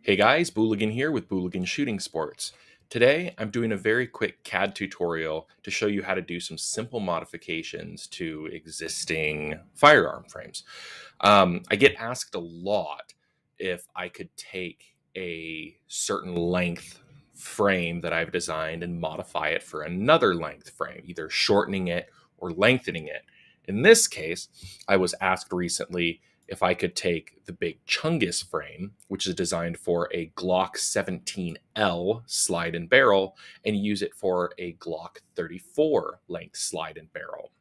Hey guys, Booligan here with Booligan Shooting Sports. Today I'm doing a very quick CAD tutorial to show you how to do some simple modifications to existing firearm frames. I get asked a lot if I could take a certain length frame that I've designed and modify it for another length frame, either shortening it or lengthening it. In this case, I was asked recently if I could take the big Chungus frame, which is designed for a Glock 17L slide and barrel, and use it for a Glock 34 length slide and barrel.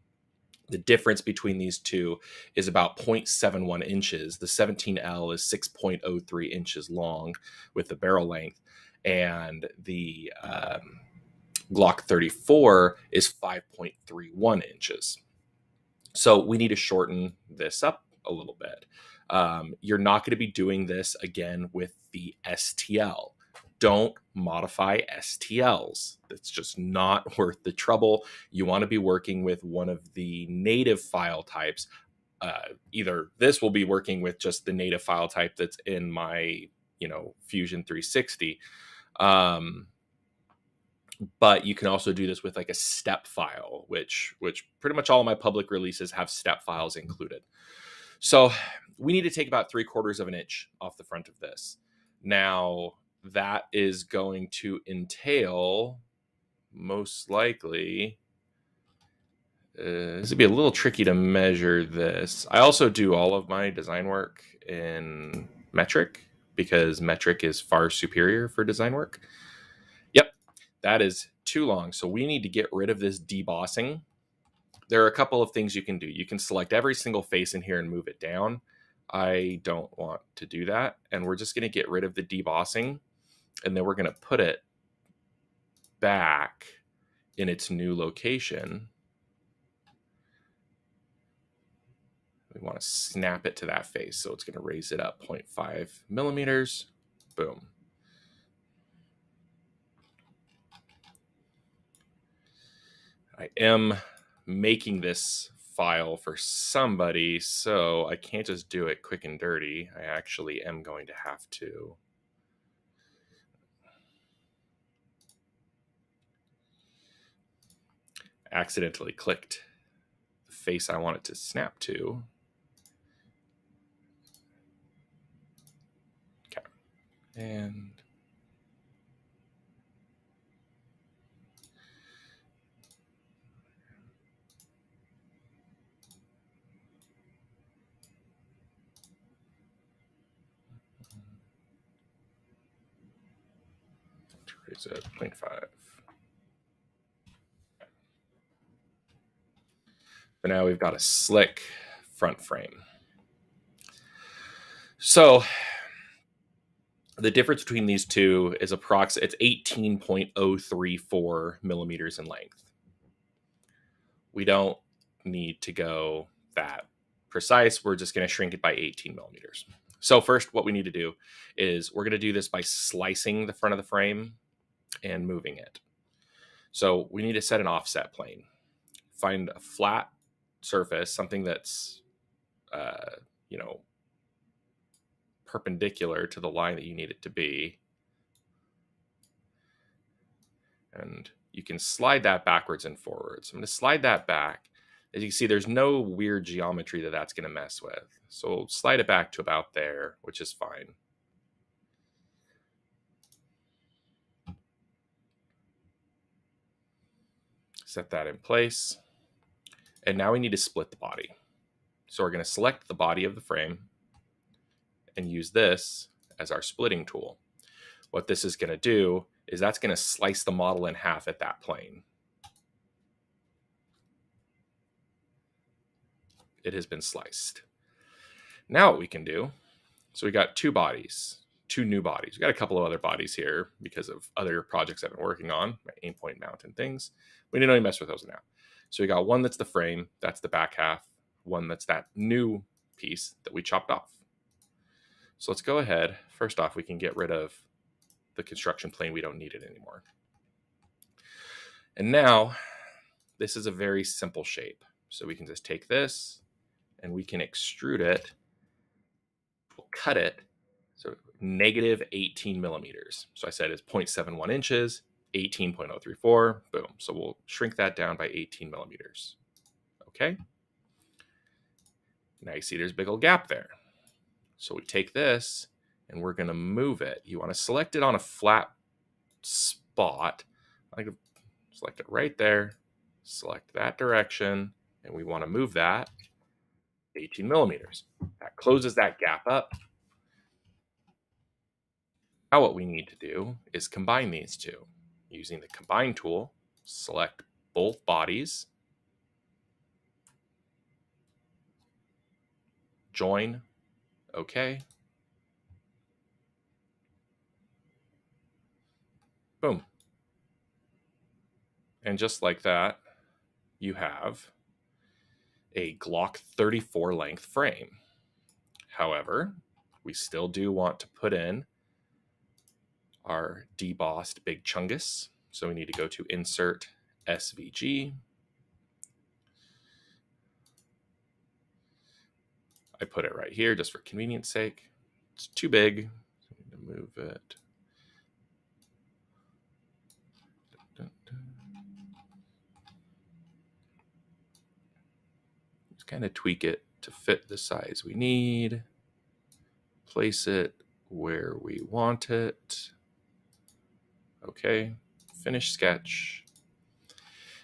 The difference between these two is about 0.71 inches. The 17L is 6.03 inches long with the barrel length, and the Glock 34 is 5.31 inches. So we need to shorten this up a little bit. You're not going to be doing this again with the STL. Don't modify STLs. It's just not worth the trouble. You want to be working with one of the native file types. Either this will be working with just the native file type that's in my, Fusion 360. But you can also do this with like a step file, which pretty much all of my public releases have step files included. So we need to take about 3/4 of an inch off the front of this. Now that is going to entail most likely, this would be a little tricky to measure this. I also do all of my design work in metric because metric is far superior for design work. Yep, that is too long. So we need to get rid of this debossing. There are a couple of things you can do. You can select every single face in here and move it down. I don't want to do that. And we're just going to get rid of the debossing. And then we're going to put it back in its new location. We want to snap it to that face. So it's going to raise it up 0.5 millimeters. Boom. I am making this file for somebody, so I can't just do it quick and dirty. I actually am going to have to accidentally clicked the face I want it to snap to. Okay. And raise it 0.5. But now we've got a slick front frame. So the difference between these two is it's 18.034 millimeters in length. We don't need to go that precise. We're just going to shrink it by 18 millimeters. So first, what we need to do is we're going to do this by slicing the front of the frame and moving it. So we need to set an offset plane. Find a flat surface, something that's, perpendicular to the line that you need it to be. And you can slide that backwards and forwards. I'm going to slide that back. As you can see, there's no weird geometry that's going to mess with. So we'll slide it back to about there, which is fine. Set that in place. And now we need to split the body. So we're going to select the body of the frame and use this as our splitting tool. What this is going to do is that's going to slice the model in half at that plane. It has been sliced. Now what we can do, so we got two new bodies. We got a couple of other bodies here because of other projects I've been working on, my aim point mount and things. We didn't really mess with those now. So we got one that's the frame, that's the back half, one that's that new piece that we chopped off. So let's go ahead. First off, we can get rid of the construction plane. We don't need it anymore. And now this is a very simple shape. So we can just take this and we can extrude it. We'll cut it So negative 18 millimeters. So I said it's 0.71 inches, 18.034, boom. So we'll shrink that down by 18 millimeters. Okay. Now you see there's a big old gap there. So we take this and we're going to move it. You want to select it on a flat spot. I can select it right there, select that direction, and we want to move that 18 millimeters. That closes that gap up. Now what we need to do is combine these two. Using the combine tool, select both bodies, join, okay. Boom. And just like that, you have a Glock 34 length frame. However, we still do want to put in our debossed Big Chungus. So we need to go to Insert SVG. I put it right here just for convenience sake. It's too big. So I need to move it. Just kind of tweak it to fit the size we need. Place it where we want it. Okay, finish sketch.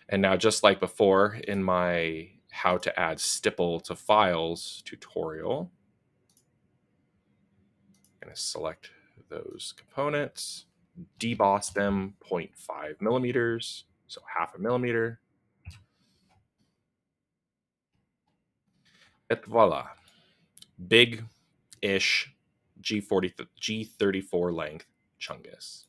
And now, just like before in my how to add stipple to files tutorial, I'm going to select those components, deboss them 0.5 millimeters, so half a millimeter. Et voila, big-ish G34 length Chungus.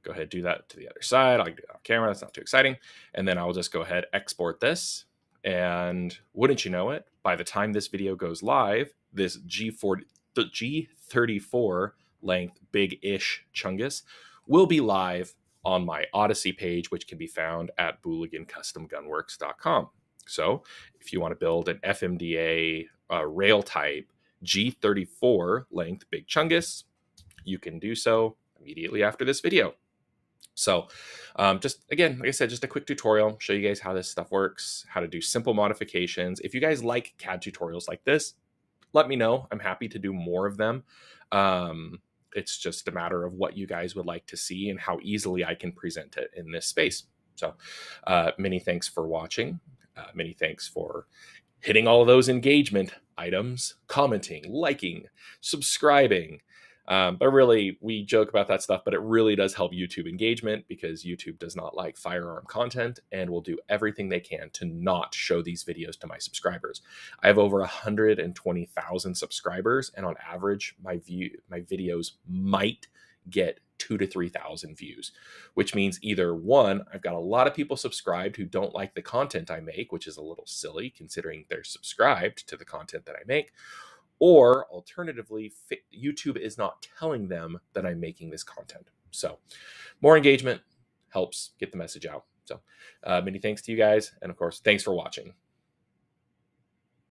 Go ahead, do that to the other side. I'll do it on camera. That's not too exciting. And then I'll just go ahead, export this. And wouldn't you know it, by the time this video goes live, this G34 length big-ish Chungus will be live on my Odyssey page, which can be found at BooliganCustomGunworks.com. So if you want to build an FMDA rail type G34 length big Chungus, you can do so immediately after this video. So just again, like I said, just a quick tutorial, show you guys how this stuff works, how to do simple modifications. If you guys like CAD tutorials like this, let me know. I'm happy to do more of them. It's just a matter of what you guys would like to see and how easily I can present it in this space. So many thanks for watching. Many thanks for hitting all of those engagement items, commenting, liking, subscribing. But really, we joke about that stuff, but it really does help YouTube engagement because YouTube does not like firearm content and will do everything they can to not show these videos to my subscribers. I have over 120,000 subscribers, and on average, my videos might get 2,000 to 3,000 views, which means either one, I've got a lot of people subscribed who don't like the content I make, which is a little silly considering they're subscribed to the content that I make, or alternatively, YouTube is not telling them that I'm making this content. So more engagement helps get the message out. So many thanks to you guys. And of course, thanks for watching.